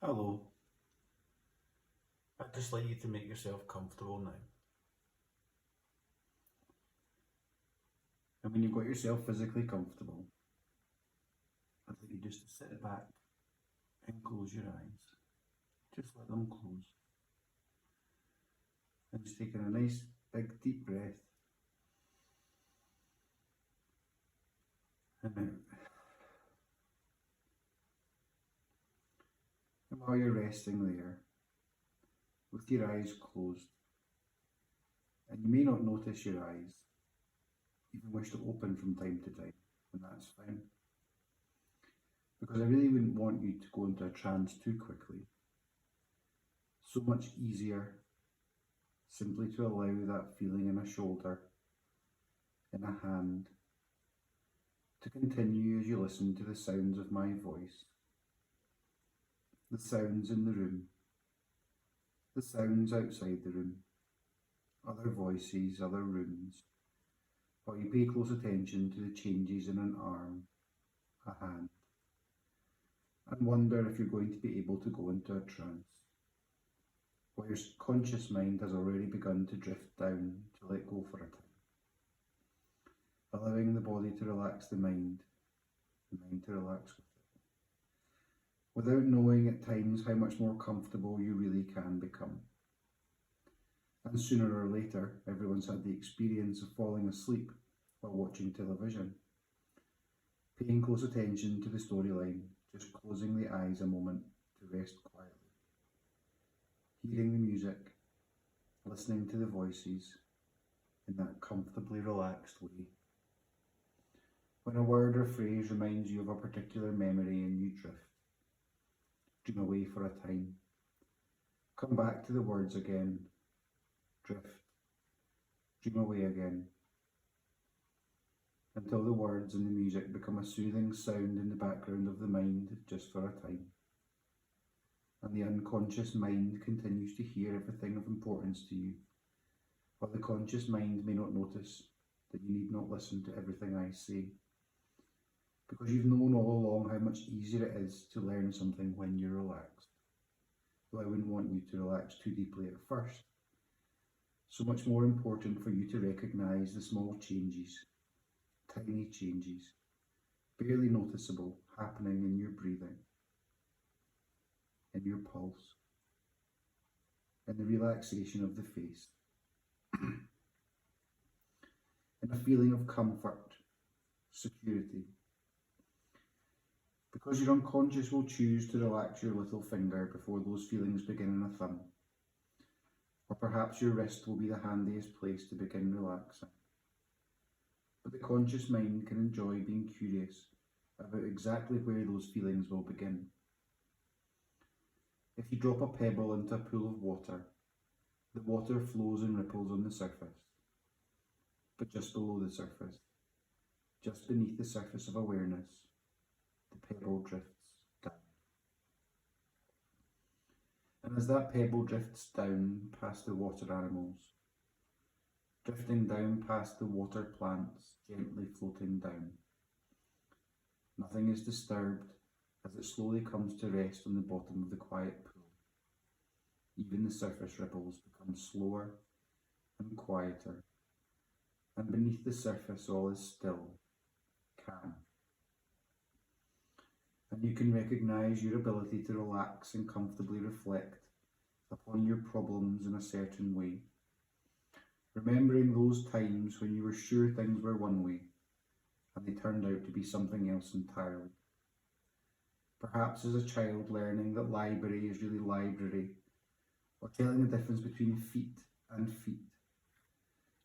Hello, I'd just like you to make yourself comfortable now. And when you've got yourself physically comfortable, I'd like you just to sit back and close your eyes. Just let them close. And just taking a nice big deep breath. And out. And while you're resting there, with your eyes closed, and you may not notice your eyes, even wish to open from time to time, and that's fine. Because I really wouldn't want you to go into a trance too quickly. So much easier simply to allow that feeling in a shoulder, in a hand, to continue as you listen to the sounds of my voice, the sounds in the room, the sounds outside the room, other voices, other rooms, while you pay close attention to the changes in an arm, a hand, and wonder if you're going to be able to go into a trance, while your conscious mind has already begun to drift down to let go for a time, allowing the body to relax the mind to relax with it, without knowing at times how much more comfortable you really can become. And sooner or later, everyone's had the experience of falling asleep while watching television, paying close attention to the storyline, just closing the eyes a moment to rest quietly, hearing the music, listening to the voices in that comfortably relaxed way. When a word or phrase reminds you of a particular memory and you drift, dream away for a time, come back to the words again, drift, dream away again, until the words and the music become a soothing sound in the background of the mind just for a time. And the unconscious mind continues to hear everything of importance to you, while the conscious mind may not notice that you need not listen to everything I say, because you've known all along how much easier it is to learn something when you're relaxed. Though I wouldn't want you to relax too deeply at first. So much more important for you to recognise the small changes, tiny changes, barely noticeable, happening in your breathing, in your pulse, in the relaxation of the face, in a feeling of comfort, security. Because your unconscious will choose to relax your little finger before those feelings begin in a thumb. Or perhaps your wrist will be the handiest place to begin relaxing. But the conscious mind can enjoy being curious about exactly where those feelings will begin. If you drop a pebble into a pool of water, the water flows and ripples on the surface. But just below the surface, just beneath the surface of awareness, the pebble drifts down. And as that pebble drifts down past the water animals, drifting down past the water plants, gently floating down, nothing is disturbed as it slowly comes to rest on the bottom of the quiet pool. Even the surface ripples become slower and quieter, and beneath the surface all is still, calm. And you can recognise your ability to relax and comfortably reflect upon your problems in a certain way, remembering those times when you were sure things were one way and they turned out to be something else entirely. Perhaps as a child learning that library is really library, or telling the difference between feet and feet,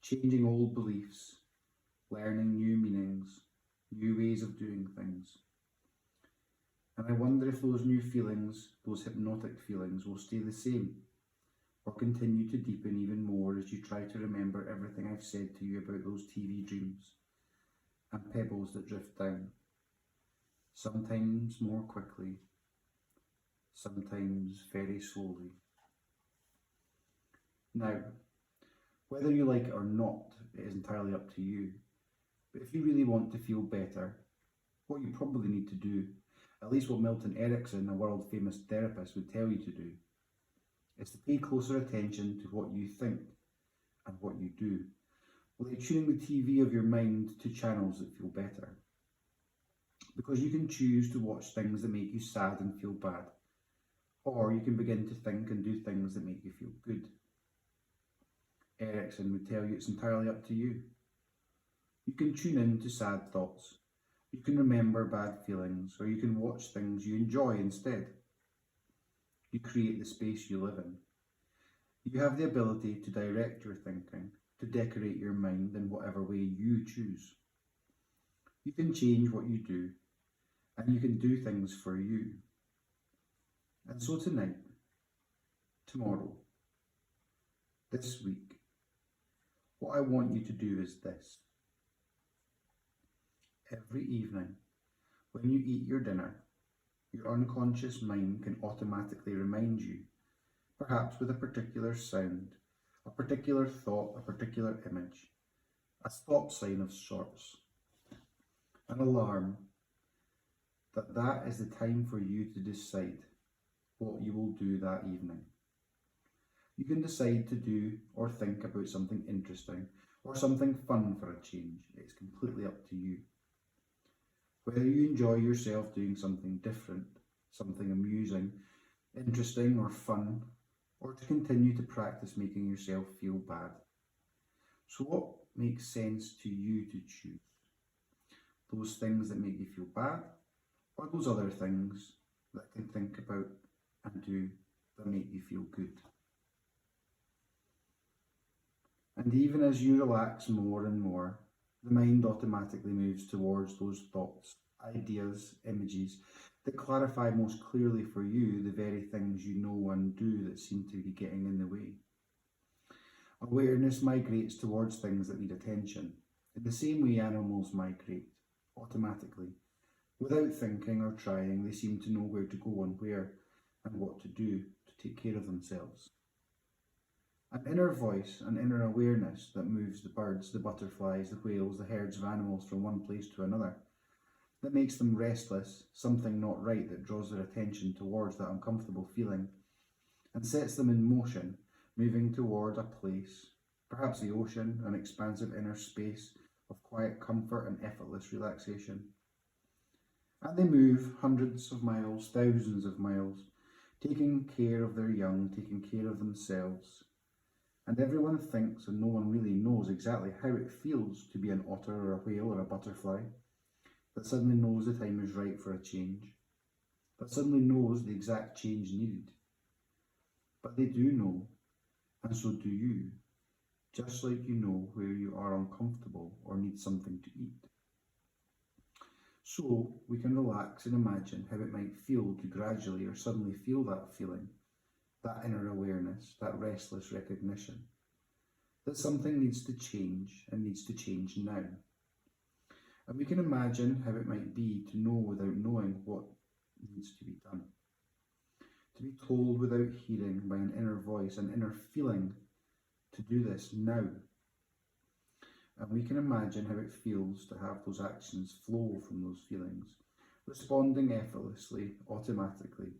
changing old beliefs, learning new meanings, new ways of doing things. And I wonder if those new feelings, those hypnotic feelings, will stay the same, or continue to deepen even more as you try to remember everything I've said to you about those TV dreams and pebbles that drift down, sometimes more quickly, sometimes very slowly. Now, whether you like it or not, it is entirely up to you. But if you really want to feel better, what you probably need to do, at least what Milton Erickson, a world famous therapist, would tell you to do, is to pay closer attention to what you think and what you do, like tuning the TV of your mind to channels that feel better. Because you can choose to watch things that make you sad and feel bad, or you can begin to think and do things that make you feel good. Erickson would tell you it's entirely up to you. You can tune in to sad thoughts, you can remember bad feelings, or you can watch things you enjoy instead. You create the space you live in. You have the ability to direct your thinking, to decorate your mind in whatever way you choose. You can change what you do, and you can do things for you. And so tonight, tomorrow, this week, what I want you to do is this. Every evening, when you eat your dinner, your unconscious mind can automatically remind you, perhaps with a particular sound, a particular thought, a particular image, a stop sign of sorts, an alarm, that is the time for you to decide what you will do that evening. You can decide to do or think about something interesting or something fun for a change. It's completely up to you. Whether you enjoy yourself doing something different, something amusing, interesting or fun, or to continue to practice making yourself feel bad. So what makes sense to you to choose? Those things that make you feel bad, or those other things that you can think about and do that make you feel good? And even as you relax more and more, the mind automatically moves towards those thoughts, ideas, images that clarify most clearly for you the very things you know and do that seem to be getting in the way. Awareness migrates towards things that need attention, in the same way animals migrate, automatically. Without thinking or trying, they seem to know where to go and where and what to do to take care of themselves. An inner voice, an inner awareness that moves the birds, the butterflies, the whales, the herds of animals from one place to another, that makes them restless, something not right that draws their attention towards that uncomfortable feeling, and sets them in motion, moving toward a place, perhaps the ocean, an expansive inner space of quiet comfort and effortless relaxation. And they move hundreds of miles, thousands of miles, taking care of their young, taking care of themselves. And everyone thinks and no one really knows exactly how it feels to be an otter or a whale or a butterfly, that suddenly knows the time is right for a change, that suddenly knows the exact change needed. But they do know, and so do you, just like you know where you are uncomfortable or need something to eat. So we can relax and imagine how it might feel to gradually or suddenly feel that feeling, that inner awareness, that restless recognition, that something needs to change and needs to change now. And we can imagine how it might be to know without knowing what needs to be done. To be told without hearing by an inner voice, an inner feeling to do this now. And we can imagine how it feels to have those actions flow from those feelings, responding effortlessly, automatically,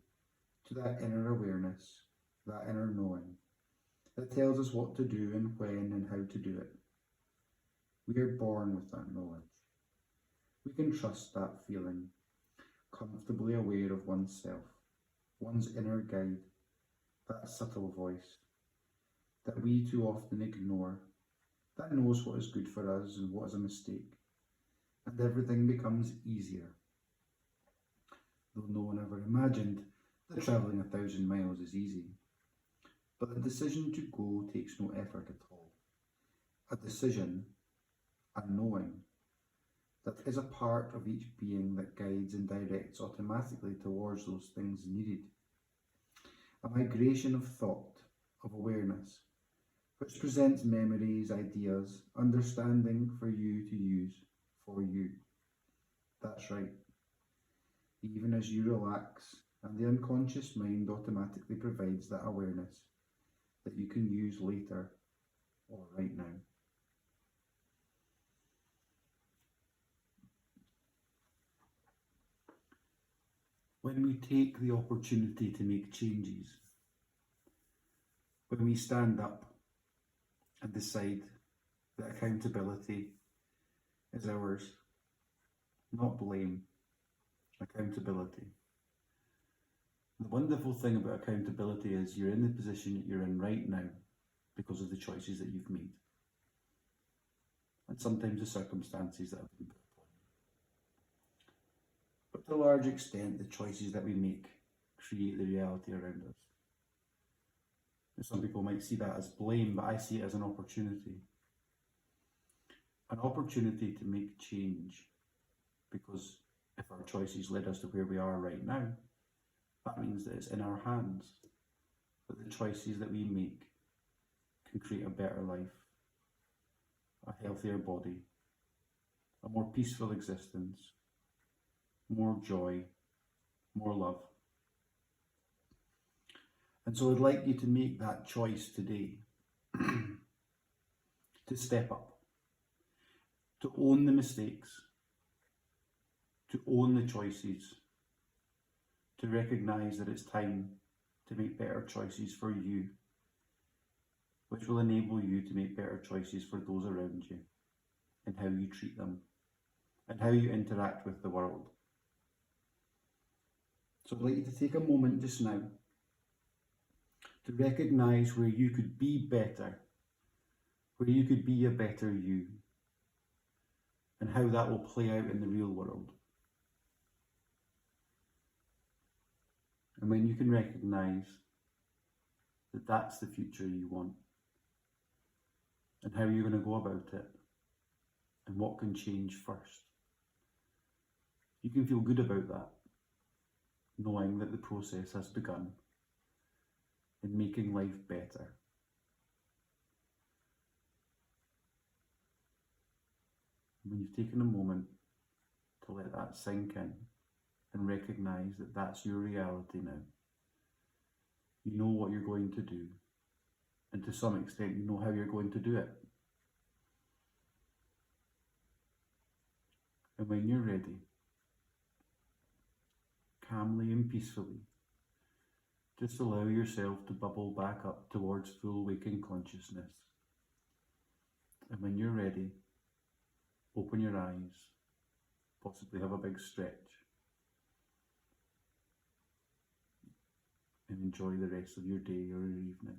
to that inner awareness, that inner knowing, that tells us what to do and when and how to do it. We are born with that knowledge. We can trust that feeling, comfortably aware of oneself, one's inner guide, that subtle voice that we too often ignore, that knows what is good for us and what is a mistake, and everything becomes easier. Though no one ever imagined that travelling 1,000 miles is easy. But the decision to go takes no effort at all. A decision, a knowing, that is a part of each being that guides and directs automatically towards those things needed. A migration of thought, of awareness, which presents memories, ideas, understanding for you to use for you. That's right. Even as you relax, and the unconscious mind automatically provides that awareness that you can use later or right now. when we take the opportunity to make changes, when we stand up and decide that accountability is ours, not blame, accountability. The wonderful thing about accountability is you're in the position that you're in right now because of the choices that you've made. And sometimes the circumstances that have been put upon you. But to a large extent, the choices that we make create the reality around us. And some people might see that as blame, but I see it as an opportunity. An opportunity to make change, because if our choices led us to where we are right now, that means that it's in our hands, that the choices that we make can create a better life, a healthier body, a more peaceful existence, more joy, more love. And so I'd like you to make that choice today to step up, to own the mistakes, to own the choices, to recognise that it's time to make better choices for you, which will enable you to make better choices for those around you and how you treat them and how you interact with the world. So I'd like you to take a moment just now to recognise where you could be better, where you could be a better you, and how that will play out in the real world. And when you can recognise that that's the future you want, and how you're going to go about it, and what can change first, you can feel good about that, knowing that the process has begun in making life better. When you've taken a moment to let that sink in and recognise that that's your reality now, you know what you're going to do, and to some extent you know how you're going to do it. And when you're ready, calmly and peacefully, just allow yourself to bubble back up towards full waking consciousness. And when you're ready, open your eyes, possibly have a big stretch, and enjoy the rest of your day or your evening.